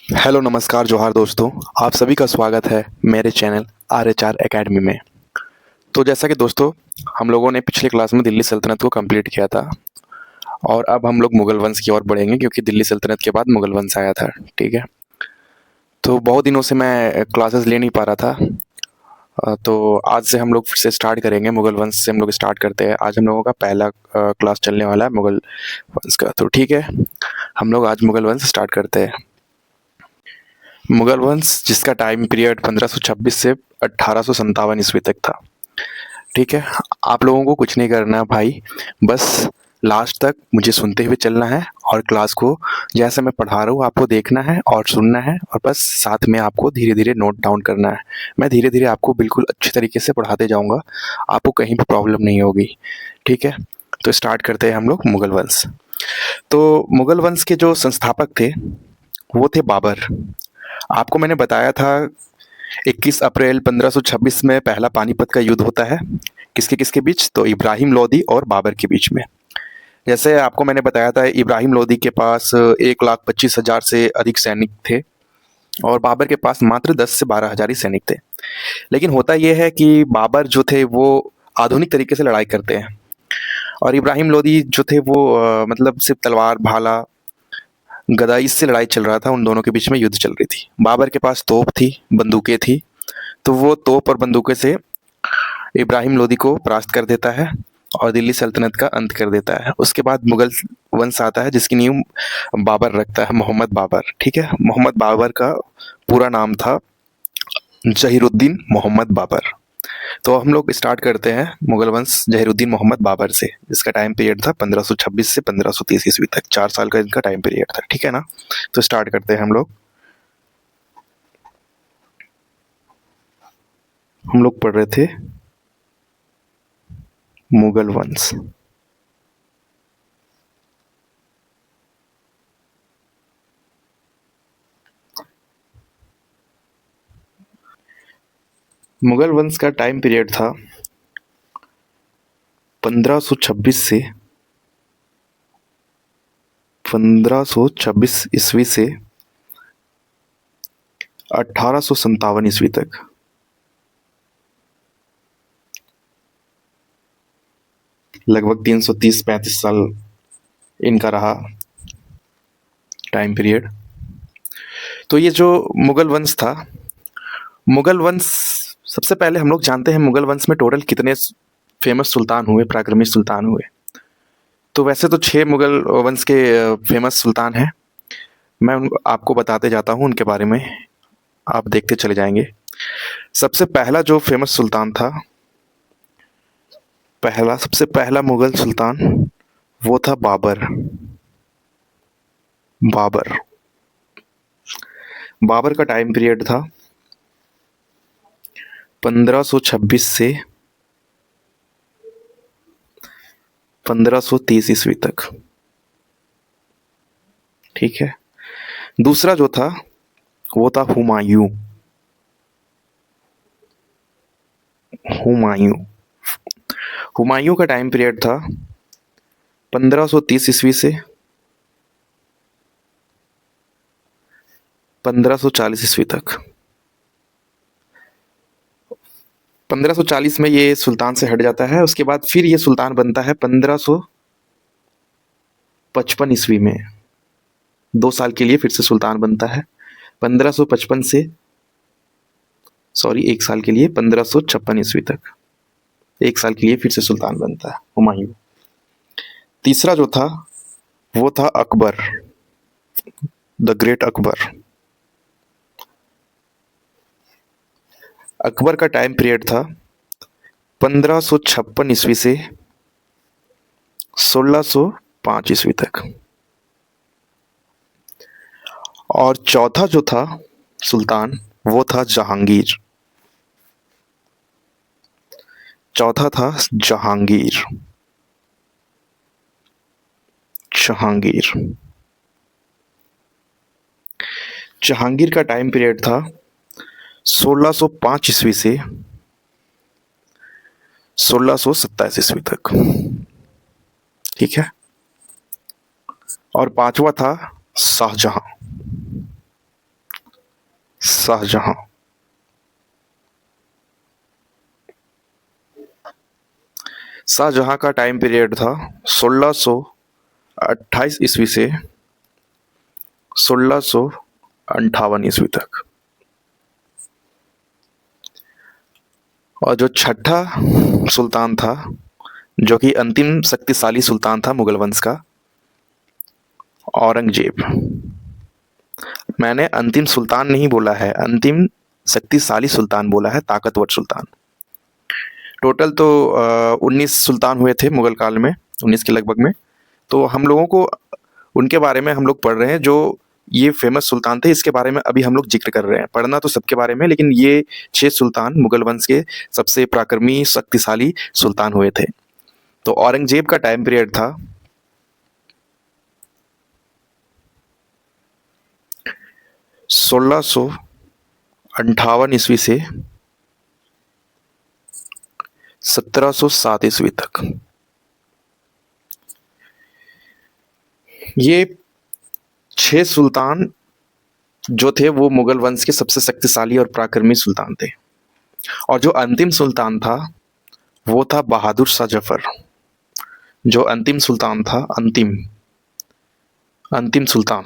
Hello नमस्कार जोहार दोस्तों। आप सभी का स्वागत है मेरे चैनल RHR एकेडमी में। तो जैसा कि दोस्तों हम लोगों ने पिछले क्लास में दिल्ली सल्तनत को कंप्लीट किया था और अब हम लोग मुगल वंश की ओर बढ़ेंगे क्योंकि दिल्ली सल्तनत के बाद मुगल वंश आया था। ठीक है। तो बहुत दिनों से मैं क्लासेस ले नहीं पा रहा था। तो आज से हम लोग फिर से स्टार्ट करेंगे। मुगल वंश से हम लोग स्टार्ट करते हैं। आज हम लोगों का पहला क्लास चलने वाला है मुगल वंश का। तो ठीक है, हम लोग आज मुगल वंश स्टार्ट करते हैं। मुगल वंश जिसका टाइम पीरियड 1526 से 1857 ईस्वी तक था। ठीक है। आप लोगों को कुछ नहीं करना है भाई, बस लास्ट तक मुझे सुनते हुए चलना है और क्लास को जैसे मैं पढ़ा रहा हूँ आपको देखना है और सुनना है और बस साथ में आपको धीरे धीरे नोट डाउन करना है। मैं धीरे धीरे आपको बिल्कुल अच्छी तरीके से पढ़ाते जाऊँगा, आपको कहीं भी प्रॉब्लम नहीं होगी। ठीक है। तो स्टार्ट करते हैं हम लोग मुगल वंश। तो मुगल वंश के जो संस्थापक थे वो थे बाबर। आपको मैंने बताया था 21 अप्रैल 1526 में पहला पानीपत का युद्ध होता है। किसके किसके बीच? तो इब्राहिम लोदी और बाबर के बीच में। जैसे आपको मैंने बताया था इब्राहिम लोदी के पास 1,25,000 से अधिक सैनिक थे और बाबर के पास मात्र 10 से 12,000 ही सैनिक थे। लेकिन होता यह है कि बाबर जो थे वो आधुनिक तरीके से लड़ाई करते हैं और इब्राहिम लोदी जो थे वो मतलब सिर्फ तलवार भाला गदा इससे लड़ाई चल रहा था। उन दोनों के बीच में युद्ध चल रही थी। बाबर के पास तोप थी, बंदूकें थी, तो वो तोप और बंदूकें से इब्राहिम लोदी को परास्त कर देता है और दिल्ली सल्तनत का अंत कर देता है। उसके बाद मुगल वंश आता है जिसकी नींव बाबर रखता है, मोहम्मद बाबर। ठीक है। मोहम्मद बाबर का पूरा नाम था जहीरुद्दीन मोहम्मद बाबर। तो हम लोग स्टार्ट करते हैं मुगल वंश जहीरुद्दीन मोहम्मद बाबर से, जिसका टाइम पीरियड था 1526 से 1530 ईस्वी तक। 4 साल का इनका टाइम पीरियड था। ठीक है ना। तो स्टार्ट करते हैं हम लोग पढ़ रहे थे मुगल वंश। मुगल वंश का टाइम पीरियड था 1526 से 1526 ईस्वी से 1857 ईस्वी तक। लगभग 330-35 साल इनका रहा टाइम पीरियड। तो ये जो मुगल वंश था, मुगल वंश सबसे पहले हम लोग जानते हैं मुगल वंश में टोटल कितने फेमस सुल्तान हुए, पराक्रमी सुल्तान हुए। तो वैसे तो 6 मुगल वंश के फेमस सुल्तान हैं। मैं उन आपको बताते जाता हूँ उनके बारे में, आप देखते चले जाएंगे। सबसे पहला जो फेमस सुल्तान था, सबसे पहला मुगल सुल्तान वो था बाबर। बाबर बाबर का टाइम पीरियड था 1526 से 1530 ईस्वी तक। ठीक है। दूसरा जो था वो था हुमायूं। हुमायूं हुमायूं का टाइम पीरियड था 1530 ईस्वी से 1540 ईस्वी तक। 1540 में ये सुल्तान से हट जाता है। उसके बाद फिर ये सुल्तान बनता है 1555 ईस्वी में। 2 साल के लिए फिर से सुल्तान बनता है 1555 से, सॉरी 1 साल के लिए 1556 ईस्वी तक। 1 साल के लिए फिर से सुल्तान बनता है हुमायूं। तीसरा जो था वो था अकबर, द ग्रेट अकबर। अकबर का टाइम पीरियड था 1556 ईस्वी से 1605 ईस्वी तक। और चौथा जो था सुल्तान वो था जहांगीर। चौथा था जहांगीर। जहांगीर जहांगीर का टाइम पीरियड था 1605 ईस्वी से 1627 ईस्वी तक। ठीक है। और पांचवा था शाहजहां। शाहजहां। शाहजहां का टाइम पीरियड था 1628 ईस्वी से 1658 ईस्वी तक। और जो छठा सुल्तान था, जो कि अंतिम शक्तिशाली सुल्तान था मुगल वंश का, औरंगजेब। मैंने अंतिम सुल्तान नहीं बोला है, अंतिम शक्तिशाली सुल्तान बोला है, ताकतवर सुल्तान। टोटल तो 19 सुल्तान हुए थे मुगल काल में, 19 के लगभग में। तो हम लोगों को उनके बारे में हम लोग पढ़ रहे हैं, जो ये फेमस सुल्तान थे, इसके बारे में अभी हम लोग जिक्र कर रहे हैं। पढ़ना तो सबके बारे में, लेकिन ये 6 सुल्तान मुगल वंश के सबसे पराक्रमी शक्तिशाली सुल्तान हुए थे। तो औरंगजेब का टाइम पीरियड था 1658 ईस्वी से 1707 ईस्वी तक। ये 6 सुल्तान जो थे वो मुगल वंश के सबसे शक्तिशाली और पराक्रमी सुल्तान थे। और जो अंतिम सुल्तान था वो था बहादुर शाह जफर। जो अंतिम सुल्तान था, अंतिम सुल्तान,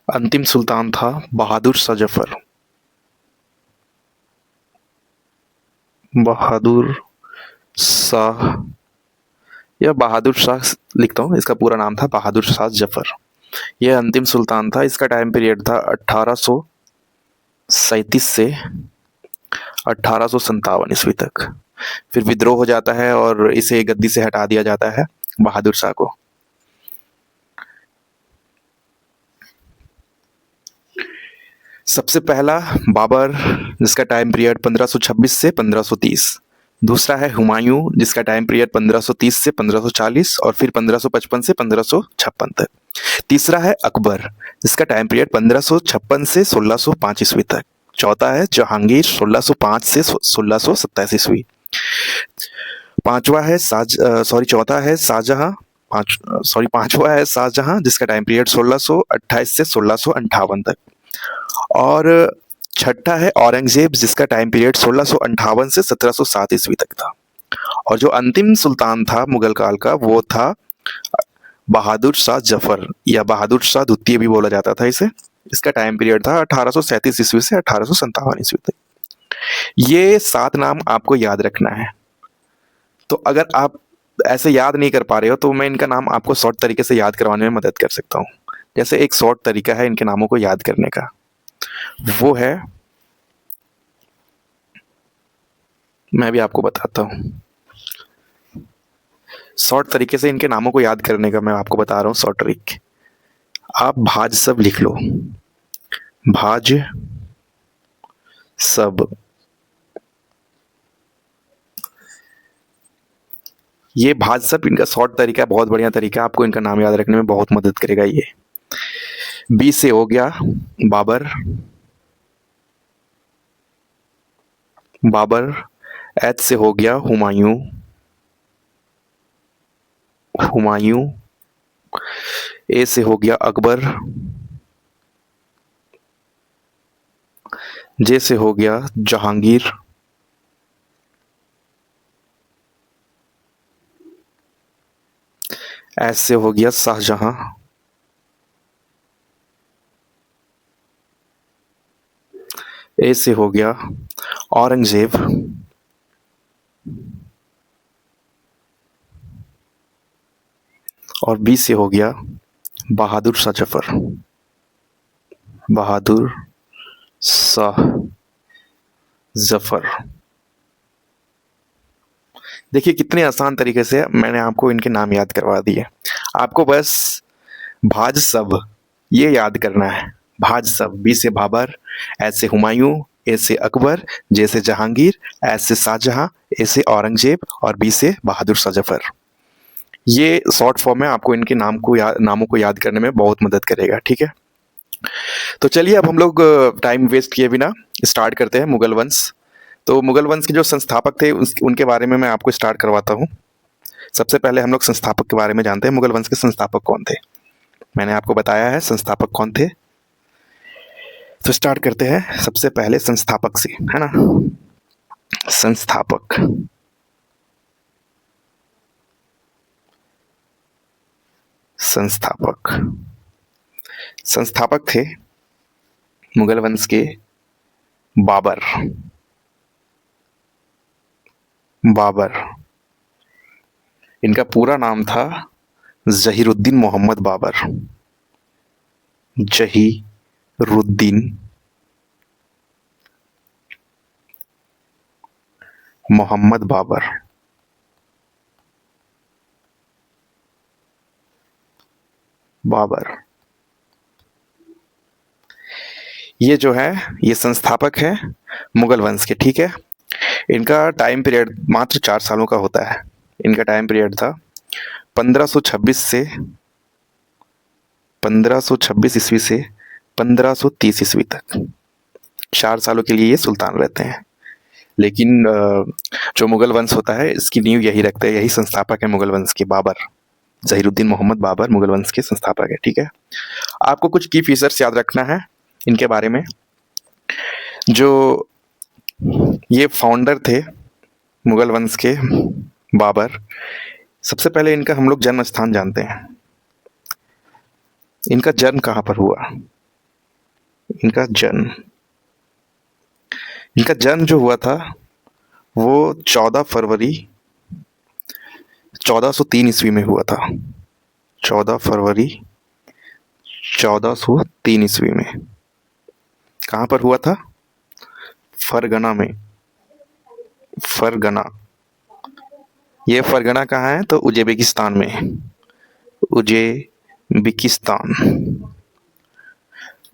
अंतिम सुल्तान था बहादुर शाह जफर। बहादुर शाह, या बहादुर शाह लिखता हूँ, इसका पूरा नाम था बहादुर शाह जफर। यह अंतिम सुल्तान था। इसका टाइम पीरियड था 1837 से 1857 ईस्वी तक। फिर विद्रोह हो जाता है और इसे गद्दी से हटा दिया जाता है, बहादुर शाह को। सबसे पहला बाबर, जिसका टाइम पीरियड 1526 से 1530। दूसरा है हुमायूं, जिसका टाइम पीरियड 1530 से 1540 और फिर 1555 से 1556 तक। तीसरा है अकबर, जिसका टाइम पीरियड 1556 से 1605 ईस्वी तक। चौथा है जहांगीर, 1605 से 1627 ईस्वी। चौथा है शाहजहां, पांचवा है शाहजहां, जिसका टाइम पीरियड 1628 से 1658 तक। और छठा है औरंगजेब, जिसका टाइम पीरियड 1658 से 1707 ईस्वी तक था। और जो अंतिम सुल्तान था मुगल काल का, वो था बहादुर शाह जफर, या बहादुर शाह द्वितीय भी बोला जाता था इसे। इसका टाइम पीरियड था 1837 ईस्वी से 1857 ईस्वी तक। ये 7 नाम आपको याद रखना है। तो अगर आप ऐसे याद नहीं कर पा रहे हो तो मैं इनका नाम आपको शॉर्ट तरीके से याद करवाने में मदद कर सकता हूँ। जैसे एक शॉर्ट तरीका है इनके नामों को याद करने का, वो है, मैं भी आपको बताता हूँ। शॉर्ट तरीके से इनके नामों को याद करने का मैं आपको बता रहा हूँ शॉर्ट ट्रिक। आप भाज सब लिख लो, भाज सब। ये भाज सब इनका शॉर्ट तरीका, बहुत बढ़िया तरीका, आपको इनका नाम याद रखने में बहुत मदद करेगा ये। बी से हो गया बाबर, बाबर। एच से हो गया हुमायूं, हुमायूं। ए से हो गया अकबर, जे से हो गया जहांगीर, एस से हो गया शाहजहां, ए से हो गया औरंगजेब, और बी से हो गया बहादुर शाह जफर, बहादुर शाह जफर। देखिए कितने आसान तरीके से मैंने आपको इनके नाम याद करवा दिए। आपको बस भाज सब ये याद करना है, भाज सब। बी से बाबर, एस से हुमायूं, ए से अकबर, जे से जहांगीर, एस से शाहजहां, ए से औरंगजेब और बी से बहादुर शाह जफर। ये शॉर्ट फॉर्म में आपको इनके नामों को याद करने में बहुत मदद करेगा, ठीक है। तो चलिए अब हम लोग टाइम वेस्ट किए बिना स्टार्ट करते हैं मुगल वंश। तो मुगल वंश के जो संस्थापक थे उनके बारे में मैं आपको स्टार्ट करवाता हूँ। सबसे पहले हम लोग संस्थापक के बारे में जानते हैं। मुगल वंश के संस्थापक कौन थे? मैंने आपको बताया है संस्थापक कौन थे। तो स्टार्ट करते हैं सबसे पहले संस्थापक से, है ना। संस्थापक, संस्थापक संस्थापक थे मुगल वंश के बाबर। बाबर, इनका पूरा नाम था जहीरुद्दीन मोहम्मद बाबर। जहीरुद्दीन मोहम्मद बाबर। बाबर, ये जो है ये संस्थापक है मुगल वंश के, ठीक है। इनका टाइम पीरियड मात्र 4 सालों का होता है। इनका टाइम पीरियड था 1526 से 1526 ईस्वी से 1530 ईस्वी तक। 4 सालों के लिए ये सुल्तान रहते हैं। लेकिन जो मुगल वंश होता है इसकी नींव यही रखते हैं, यही संस्थापक है मुगल वंश के, बाबर। जहीरुद्दीन मोहम्मद बाबर मुगल वंश के संस्थापक है, ठीक है। आपको कुछ की फीचर्स याद रखना है इनके बारे में। जो ये फाउंडर थे मुगल वंश के, बाबर, सबसे पहले इनका हम लोग जन्म स्थान जानते हैं। इनका जन्म कहाँ पर हुआ? इनका जन्म इनका जन्म जो हुआ था वो 14 फरवरी 1403 ईस्वी में हुआ था। 14 फरवरी 1403 ईस्वी में। कहाँ पर हुआ था? फरगना में। फरगना, ये फरगना कहाँ है? तो उज़्बेकिस्तान में। उज़्बेकिस्तान,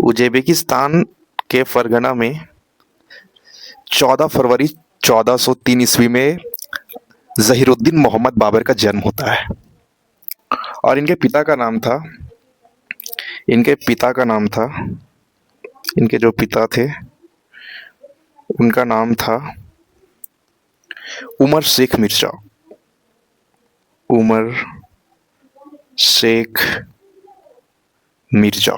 उज़्बेकिस्तान के फरगना में 14 फरवरी 1403 ईस्वी में जहीरुद्दीन मोहम्मद बाबर का जन्म होता है। और इनके पिता का नाम था इनके पिता का नाम था इनके जो पिता थे उनका नाम था उमर शेख मिर्जा। उमर शेख मिर्जा।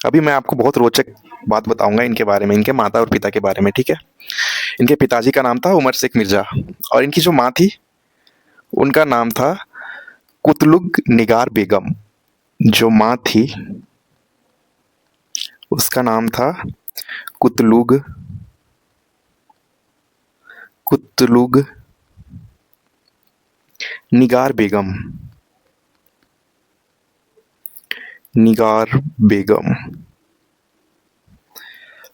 अभी मैं आपको बहुत रोचक बात बताऊंगा इनके बारे में, इनके माता और पिता के बारे में, ठीक है। इनके पिताजी का नाम था उमर शेख मिर्जा और इनकी जो माँ थी उनका नाम था कुतलुग निगार बेगम। जो माँ थी उसका नाम था कुतलुग कुतलुग निगार बेगम। निगार बेगम।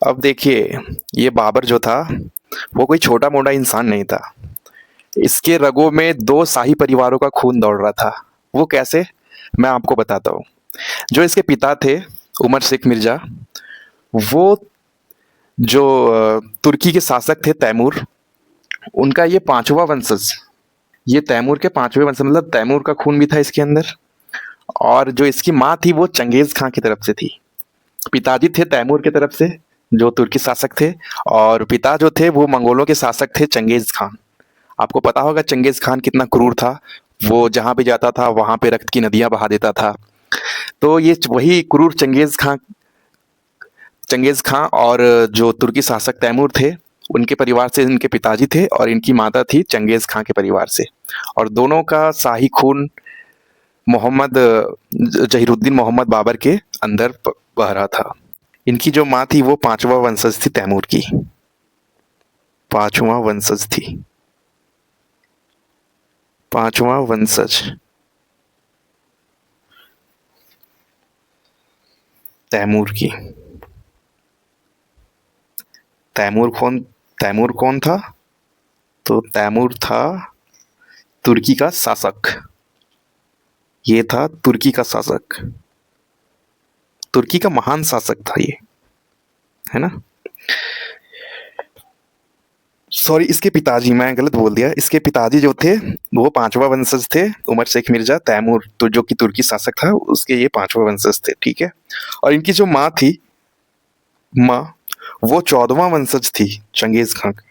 अब देखिए, ये बाबर जो था वो कोई छोटा मोटा इंसान नहीं था। इसके रगों में 2 शाही परिवारों का खून दौड़ रहा था। वो कैसे, मैं आपको बताता हूँ। जो इसके पिता थे उमर शेख मिर्जा, वो जो तुर्की के शासक थे तैमूर, उनका ये 5वां वंशज। ये तैमूर के 5वें वंशज, मतलब तैमूर का खून भी था इसके अंदर। और जो इसकी माँ थी वो चंगेज खां की तरफ से थी। पिताजी थे तैमूर की तरफ से जो तुर्की शासक थे, और पिता जो थे वो मंगोलों के शासक थे चंगेज खान। आपको पता होगा चंगेज खान कितना क्रूर था। वो जहाँ भी जाता था वहाँ पे रक्त की नदियाँ बहा देता था। तो ये वही क्रूर चंगेज खां और जो तुर्की शासक तैमूर थे उनके परिवार से इनके पिताजी थे, और इनकी माता थी चंगेज खां के परिवार से। और दोनों का शाही खून मोहम्मद जहीरुद्दीन मोहम्मद बाबर के अंदर बह रहा था। इनकी जो माँ थी वो 5वां वंशज थी तैमूर की। 5वां वंशज थी। 5वां वंशज तैमूर की। तैमूर कौन था? तो तैमूर था तुर्की का शासक। ये था तुर्की का शासक। तुर्की का महान शासक था ये, है ना। सॉरी, इसके पिताजी, मैं गलत बोल दिया। इसके पिताजी जो थे वो 5वां वंशज थे, उमर शेख मिर्जा। तैमूर तो जो कि तुर्की शासक था उसके ये 5वां वंशज थे, ठीक है। और इनकी जो माँ थी, माँ, वो 14वां वंशज थी चंगेज खां की।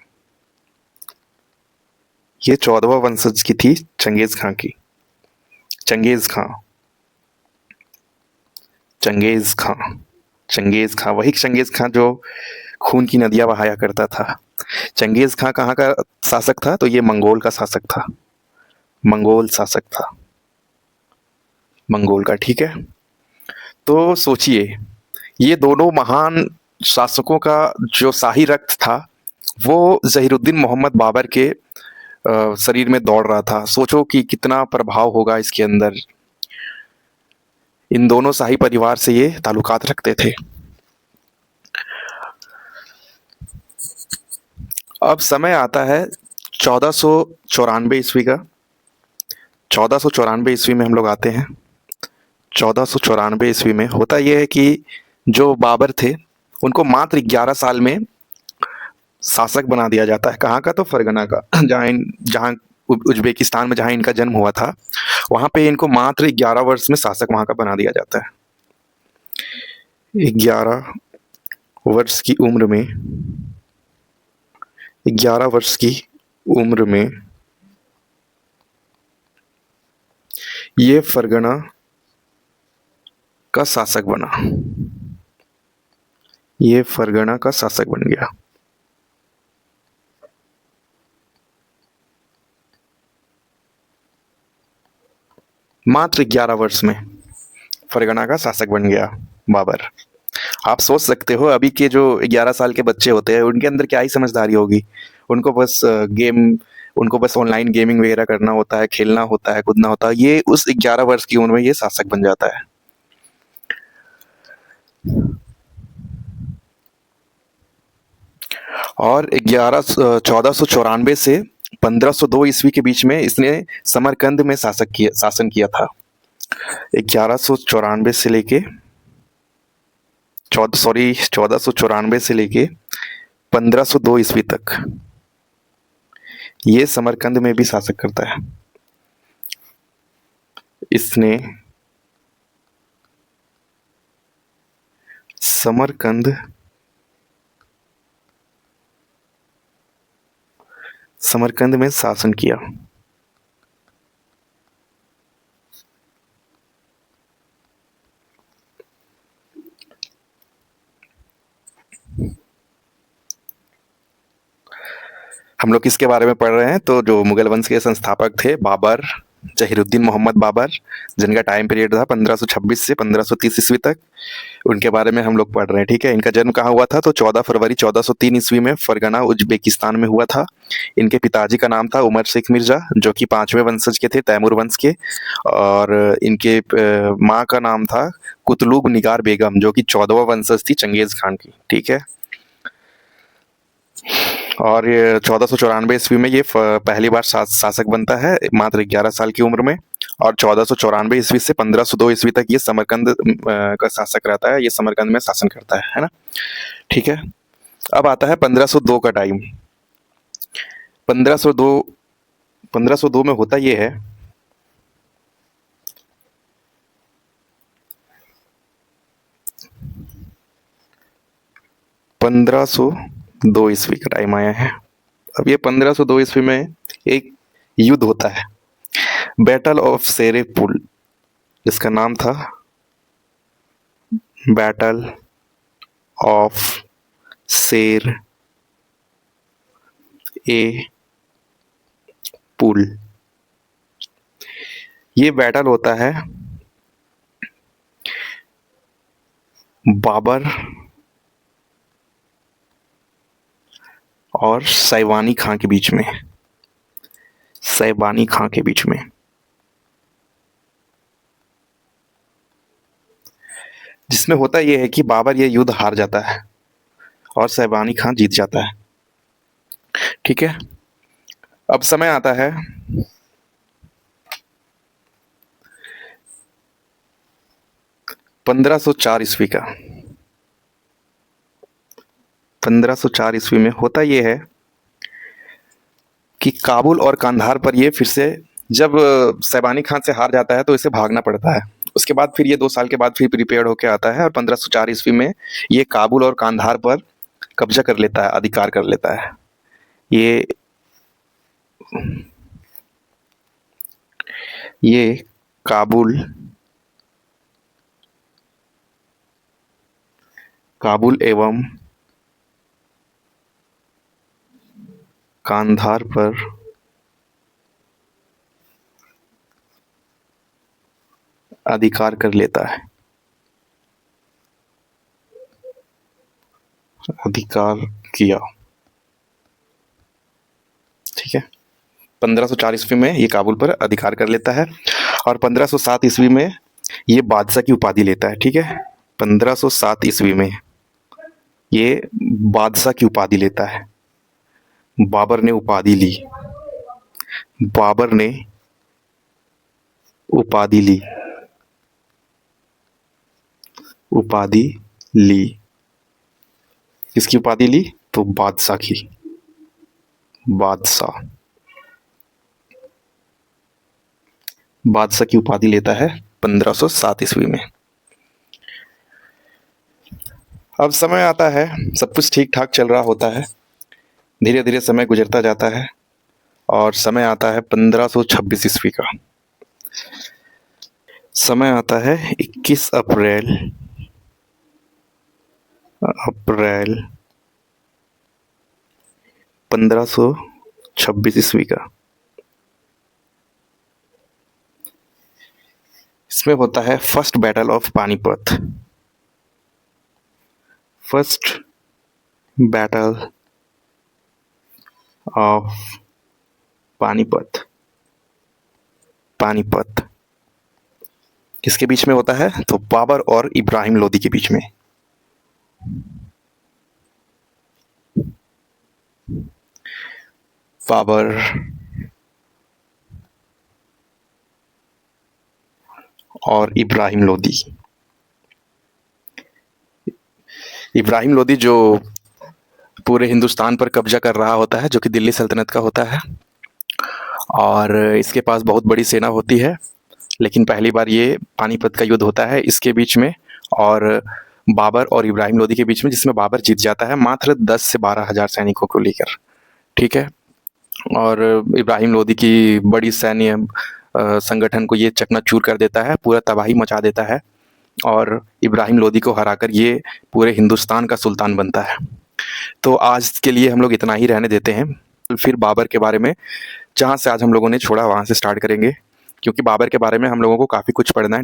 ये 14वां वंशज की थी चंगेज खां की। चंगेज खां चंगेज खां। चंगेज खां, वही चंगेज खां जो खून की नदियां बहाया करता था। चंगेज खां कहाँ का शासक था? तो ये मंगोल का शासक था। मंगोल शासक था, मंगोल का। ठीक है, तो सोचिए, ये दोनों महान शासकों का जो शाही रक्त था वो जहीरुद्दीन मोहम्मद बाबर के शरीर में दौड़ रहा था। सोचो कि कितना प्रभाव होगा इसके अंदर। इन दोनों शाही परिवार से ये ताल्लुकात रखते थे। अब समय आता है 1494 ईस्वी का। 1494 ईस्वी में हम लोग आते हैं। 1494 ईस्वी में होता यह है कि जो बाबर थे उनको मात्र 11 साल में शासक बना दिया जाता है। कहाँ का? तो फरगना का, जहाँ उज्बेकिस्तान में जहाँ इनका जन्म हुआ था, वहां पे इनको मात्र 11 वर्ष में शासक वहां का बना दिया जाता है। 11 वर्ष की उम्र में, 11 वर्ष की उम्र में ये फरगना का शासक बना। ये फरगना का शासक बन गया। मात्र 11 वर्ष में फरगना का शासक बन गया बाबर। आप सोच सकते हो अभी के जो 11 साल के बच्चे होते हैं उनके अंदर क्या ही समझदारी होगी। उनको बस उनको बस ऑनलाइन गेमिंग वगैरह करना होता है, खेलना होता है, कूदना होता है। ये उस 11 वर्ष की उम्र में ये शासक बन जाता है। और 1494 से 1502 ईस्वी के बीच में इसने समरकंद में शासन किया था। 1194 से लेके 1494 से लेके 1502 ईस्वी तक ये समरकंद में भी शासक करता है। इसने समरकंद में शासन किया। हम लोग किसके बारे में पढ़ रहे हैं? तो जो मुगल वंश के संस्थापक थे बाबर, जहीरुद्दीन मोहम्मद बाबर, जिनका टाइम पीरियड था 1526 से 1530 ईस्वी तक, उनके बारे में हम लोग पढ़ रहे हैं। ठीक है, इनका जन्म कहाँ हुआ था? तो 14 फरवरी 1403 ईस्वी में फरगना उज्बेकिस्तान में हुआ था। इनके पिताजी का नाम था उमर शेख मिर्जा, जो कि 5वें वंशज के थे, तैमूर वंश के। और इनके माँ का नाम था कुतलुग निगार बेगम, जो कि 14वां वंशज थी चंगेज खान की। ठीक है, और ये 1494 ईस्वी में ये पहली बार शासक बनता है मात्र 11 साल की उम्र में। और 1494 ईस्वी से 1502 ईस्वी तक ये समरकंद का शासक रहता है। ये समरकंद में शासन करता है ना। ठीक है, अब आता है 1502 का टाइम। 1502 1502 में होता ये है, 1502 ईस्वी का टाइम आया है। अब ये 1502 ईस्वी में एक युद्ध होता है, बैटल ऑफ शेरे पुल, जिसका नाम था बैटल ऑफ शेर ए पुल। ये बैटल होता है बाबर और सैवानी खां के बीच में। सैवानी खां के बीच में, जिसमें होता यह है कि बाबर ये युद्ध हार जाता है और सैवानी खां जीत जाता है। ठीक है, अब समय आता है 1504 ईस्वी का। 1504 ईस्वी में होता यह है कि काबुल और कांधार पर ये फिर से, जब सैबानी खान से हार जाता है तो इसे भागना पड़ता है। उसके बाद फिर ये 2 साल के बाद फिर प्रिपेयर होकर आता है और 1504 ईस्वी में ये काबुल और कांधार पर कब्जा कर लेता है, अधिकार कर लेता है। ये काबुल काबुल एवं कांधार पर अधिकार कर लेता है। अधिकार किया, ठीक है। 1504 ईस्वी में ये काबुल पर अधिकार कर लेता है और 1507 ईस्वी में ये बादशाह की उपाधि लेता है, ठीक है। 1507 ईस्वी में ये बादशाह की उपाधि लेता है। बाबर ने उपाधि ली, बाबर ने उपाधि ली, उपाधि ली। किसकी उपाधि ली? तो बादशाह की, बादशाह, बादशाह की उपाधि लेता है 1507 ईस्वी में। अब समय आता है, सब कुछ ठीक ठाक चल रहा होता है, धीरे धीरे समय गुजरता जाता है और समय आता है 1526 ईस्वी का। समय आता है 21 अप्रैल 1526 ईस्वी का। इसमें होता है first battle of Panipat. First battle of Panipat. Panipat किसके बीच में होता है? तो बाबर और इब्राहिम लोदी के बीच में। बाबर और इब्राहिम लोदी। इब्राहिम लोदी जो पूरे हिंदुस्तान पर कब्जा कर रहा होता है, जो कि दिल्ली सल्तनत का होता है, और इसके पास बहुत बड़ी सेना होती है। लेकिन पहली बार ये पानीपत का युद्ध होता है इसके बीच में, और बाबर और इब्राहिम लोदी के बीच में, जिसमें बाबर जीत जाता है मात्र 10 से 12 हज़ार सैनिकों को लेकर, ठीक है। और इब्राहिम लोदी की बड़ी सैन्य संगठन को ये चकनाचूर कर देता है, पूरा तबाही मचा देता है, और इब्राहिम लोदी को हराकर ये पूरे हिंदुस्तान का सुल्तान बनता है। तो आज के लिए हम लोग इतना ही रहने देते हैं। फिर बाबर के बारे में, जहाँ से आज हम लोगों ने छोड़ा वहाँ से स्टार्ट करेंगे, क्योंकि बाबर के बारे में हम लोगों को काफ़ी कुछ पढ़ना है,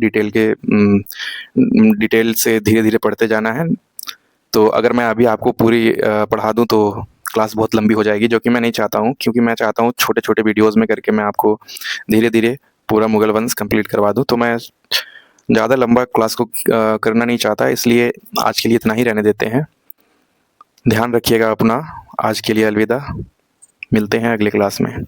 डिटेल से धीरे धीरे पढ़ते जाना है। तो अगर मैं अभी आपको पूरी पढ़ा दूँ तो क्लास बहुत लंबी हो जाएगी, जो कि मैं नहीं चाहता हूँ, क्योंकि मैं चाहता हूँ छोटे छोटे वीडियोज़ में करके मैं आपको धीरे धीरे पूरा मुगल वंश कंप्लीट करवा दूँ। तो मैं ज़्यादा लंबा क्लास को करना नहीं चाहता, इसलिए आज के लिए इतना ही रहने देते हैं। ध्यान रखिएगा अपना। आज के लिए अलविदा, मिलते हैं अगले क्लास में।